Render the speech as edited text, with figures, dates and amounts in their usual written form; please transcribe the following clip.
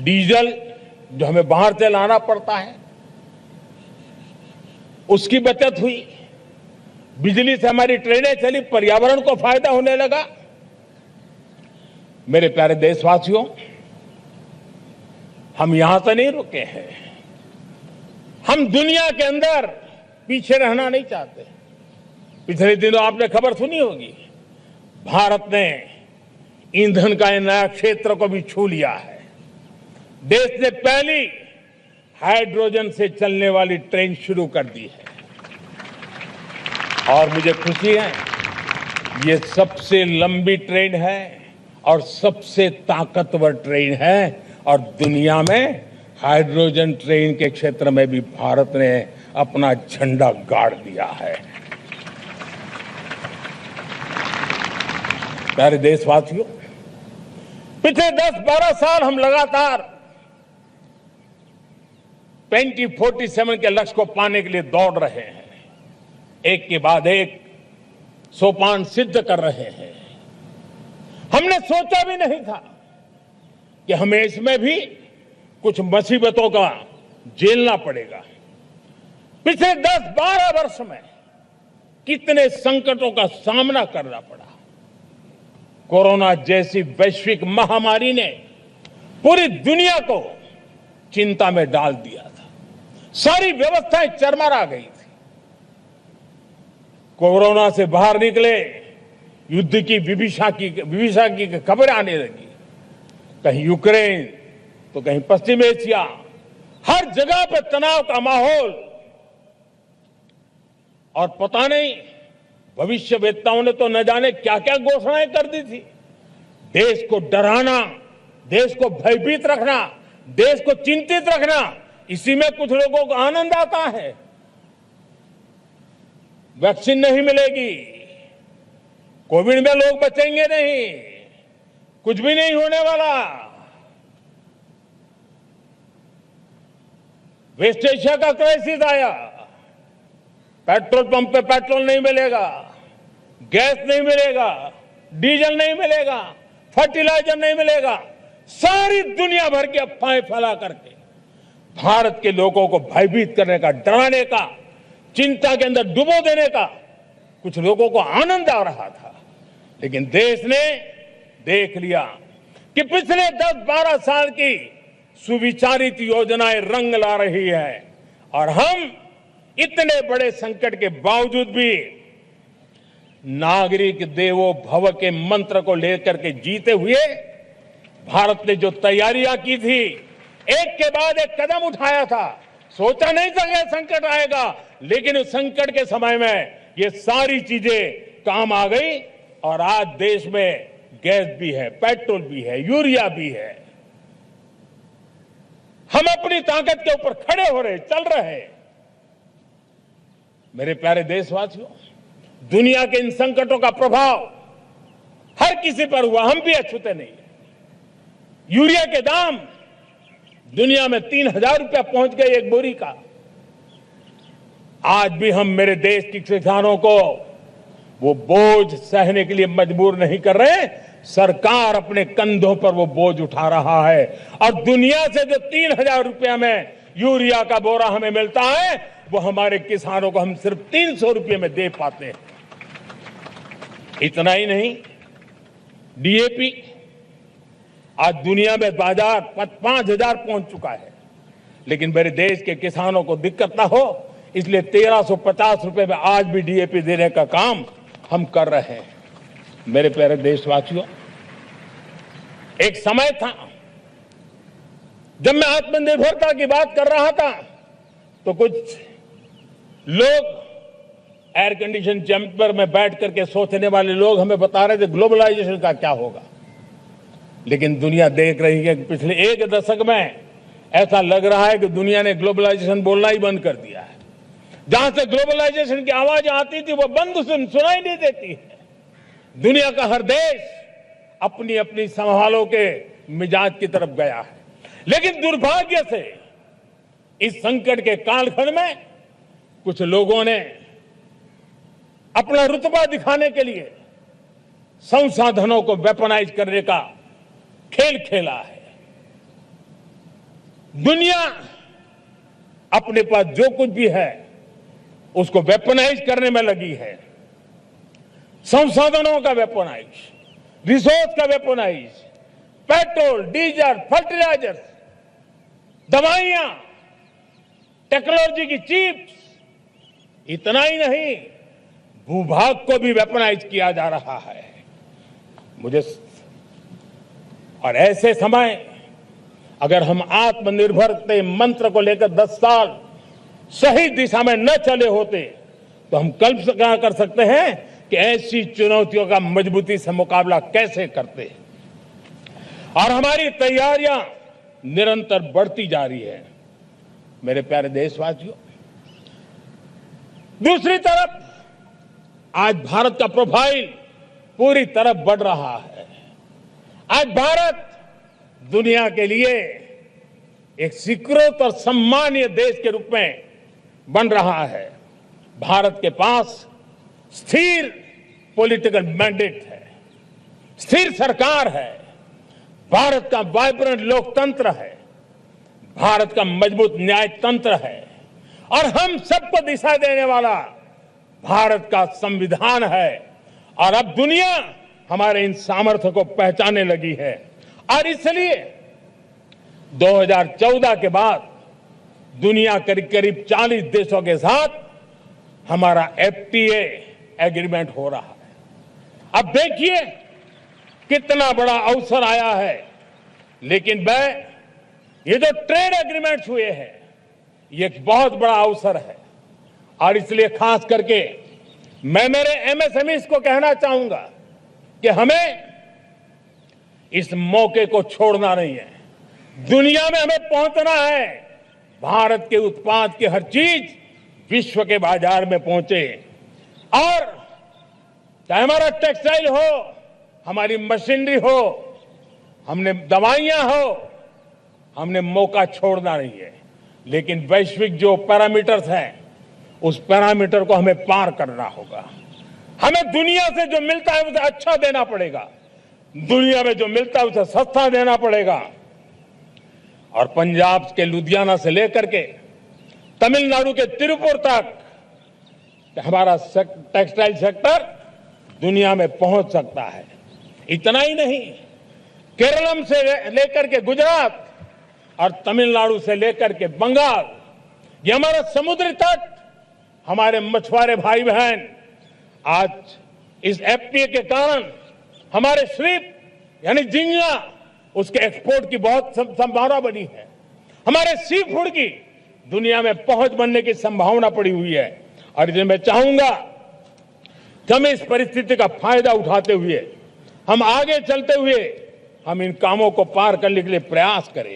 Diesel जो हमें बाहर से लाना पड़ता है उसकी बचत हुई, बिजली से हमारी ट्रेनें चली, पर्यावरण को फायदा होने लगा। मेरे प्यारे देशवासियों, हम यहां से नहीं रुके हैं, हम दुनिया के अंदर पीछे रहना नहीं चाहते। पिछले दिनों आपने खबर सुनी होगी, भारत ने ईंधन का नया क्षेत्र को भी छू लिया है। देश ने पहली हाइड्रोजन से चलने वाली ट्रेन शुरू कर दी है और मुझे खुशी है, ये सबसे लंबी ट्रेन है और सबसे ताकतवर ट्रेन है और दुनिया में हाइड्रोजन ट्रेन के क्षेत्र में भी भारत ने अपना झंडा गाड़ दिया है। प्यारे देशवासियों, पिछले 10-12 साल हम लगातार 2047 के लक्ष्य को पाने के लिए दौड़ रहे हैं, एक के बाद एक सोपान सिद्ध कर रहे हैं। हमने सोचा भी नहीं था कि हमें इसमें भी कुछ मुसीबतों का झेलना पड़ेगा। पिछले 10-12 वर्ष में कितने संकटों का सामना करना पड़ा। कोरोना जैसी वैश्विक महामारी ने पूरी दुनिया को चिंता में डाल दिया था, सारी व्यवस्थाएं चरमरा गई थी। कोरोना से बाहर निकले, युद्ध की विभीषा की खबर आने लगी, कहीं यूक्रेन तो कहीं पश्चिम एशिया, हर जगह पर तनाव का माहौल। और पता नहीं भविष्यवेत्ताओं ने तो न जाने क्या क्या घोषणाएं कर दी थी। देश को डराना, देश को भयभीत रखना, देश को चिंतित रखना, इसी में कुछ लोगों को आनंद आता है। वैक्सीन नहीं मिलेगी, कोविड में लोग बचेंगे नहीं, कुछ भी नहीं होने वाला। वेस्ट एशिया का क्राइसिस आया, पेट्रोल पंप पे पेट्रोल नहीं मिलेगा, गैस नहीं मिलेगा, डीजल नहीं मिलेगा, फर्टिलाइजर नहीं मिलेगा। सारी दुनिया भर की अफवाहें फैला करके भारत के लोगों को भयभीत करने का, डराने का, चिंता के अंदर डुबो देने का कुछ लोगों को आनंद आ रहा था। लेकिन देश ने देख लिया कि पिछले 10-12 साल की सुविचारित योजनाएं रंग ला रही है और हम इतने बड़े संकट के बावजूद भी नागरिक देवो भव के मंत्र को लेकर के जीते हुए भारत ने जो तैयारियां की थी, एक के बाद एक कदम उठाया था। सोचा नहीं था कि संकट आएगा, लेकिन उस संकट के समय में ये सारी चीजें काम आ गई और आज देश में गैस भी है, पेट्रोल भी है, यूरिया भी है। हम अपनी ताकत के ऊपर खड़े हो रहे, चल रहे। मेरे प्यारे देशवासियों, दुनिया के इन संकटों का प्रभाव हर किसी पर हुआ, हम भी अछूते नहीं। यूरिया के दाम दुनिया में 3,000 रुपया पहुंच गए एक बोरी का। आज भी हम मेरे देश के किसानों को वो बोझ सहने के लिए मजबूर नहीं कर रहे। सरकार अपने कंधों पर वो बोझ उठा रहा है और दुनिया से जो 3,000 रुपया में यूरिया का बोरा हमें मिलता है, वो हमारे किसानों को हम सिर्फ 300 रुपये में दे पाते हैं। इतना ही नहीं, डीएपी आज दुनिया में बाजार 5,000 पहुंच चुका है, लेकिन मेरे देश के किसानों को दिक्कत ना हो इसलिए 1,350 रुपये में आज भी डीएपी देने का काम हम कर रहे हैं। मेरे प्यारे देशवासियों, एक समय था जब मैं आत्मनिर्भरता की बात कर रहा था तो कुछ लोग एयर कंडीशन चैम्बर में बैठ करके सोचने वाले लोग हमें बता रहे थे ग्लोबलाइजेशन का क्या होगा। लेकिन दुनिया देख रही है कि पिछले एक दशक में ऐसा लग रहा है कि दुनिया ने ग्लोबलाइजेशन बोलना ही बंद कर दिया है। जहां से ग्लोबलाइजेशन की आवाज आती थी वो बंद सुनाई नहीं देती है। दुनिया का हर देश अपनी अपनी संभालों के मिजाज की तरफ गया है। लेकिन दुर्भाग्य से इस संकट के कालखंड में कुछ लोगों ने अपना रुतबा दिखाने के लिए संसाधनों को वेपनाइज करने का खेल खेला है। दुनिया अपने पास जो कुछ भी है उसको वेपनाइज करने में लगी है। संसाधनों का वेपनाइज, रिसोर्स का वेपनाइज, पेट्रोल, डीजल, फर्टिलाइजर्स, दवाइयां, टेक्नोलॉजी की चिप्स, इतना ही नहीं भूभाग को भी वेपनाइज किया जा रहा है। और ऐसे समय अगर हम आत्मनिर्भरता मंत्र को लेकर 10 साल सही दिशा में न चले होते तो हम कल्पना कर सकते हैं कि ऐसी चुनौतियों का मजबूती से मुकाबला कैसे करते। और हमारी तैयारियां निरंतर बढ़ती जा रही है। मेरे प्यारे देशवासियों, दूसरी तरफ आज भारत का प्रोफाइल पूरी तरफ बढ़ रहा है। आज भारत दुनिया के लिए एक स्वीकृत और सम्मानीय देश के रूप में बन रहा है। भारत के पास स्थिर पॉलिटिकल मैंडेट है, स्थिर सरकार है, भारत का वाइब्रेंट लोकतंत्र है, भारत का मजबूत न्याय तंत्र है और हम सबको दिशा देने वाला भारत का संविधान है। और अब दुनिया हमारे इन सामर्थ्य को पहचानने लगी है। और इसलिए 2014 के बाद दुनिया करीब करीब 40 देशों के साथ हमारा FTA एग्रीमेंट हो रहा है। अब देखिए कितना बड़ा अवसर आया है। लेकिन ये जो ट्रेड एग्रीमेंट्स हुए हैं ये एक बहुत बड़ा अवसर है। और इसलिए खास करके मैं मेरे MSMEs को कहना चाहूंगा कि हमें इस मौके को छोड़ना नहीं है। दुनिया में हमें पहुंचना है। भारत के उत्पाद की हर चीज विश्व के बाजार में पहुंचे। और चाहे हमारा टेक्सटाइल हो, हमारी मशीनरी हो, हमने दवाइयां हो, हमने मौका छोड़ना नहीं है। लेकिन वैश्विक जो पैरामीटर्स हैं उस पैरामीटर को हमें पार करना होगा। हमें दुनिया से जो मिलता है उसे अच्छा देना पड़ेगा, दुनिया में जो मिलता है उसे सस्ता देना पड़ेगा। और पंजाब के लुधियाना से लेकर के तमिलनाडु के तिरुपुर तक हमारा टेक्सटाइल सेक्टर दुनिया में पहुंच सकता है। इतना ही नहीं, केरलम से लेकर के गुजरात और तमिलनाडु से लेकर के बंगाल, ये हमारा समुद्री तट, हमारे मछुआरे भाई बहन आज इस FTA के कारण हमारे श्रिप यानी झींगा उसके एक्सपोर्ट की बहुत संभावना बनी है। हमारे सी फूड की दुनिया में पहुंच बनने की संभावना पड़ी हुई है। और इसलिए मैं चाहूंगा कि हम इस परिस्थिति का फायदा उठाते हुए, हम आगे चलते हुए हम इन कामों को पार करने के लिए प्रयास करें।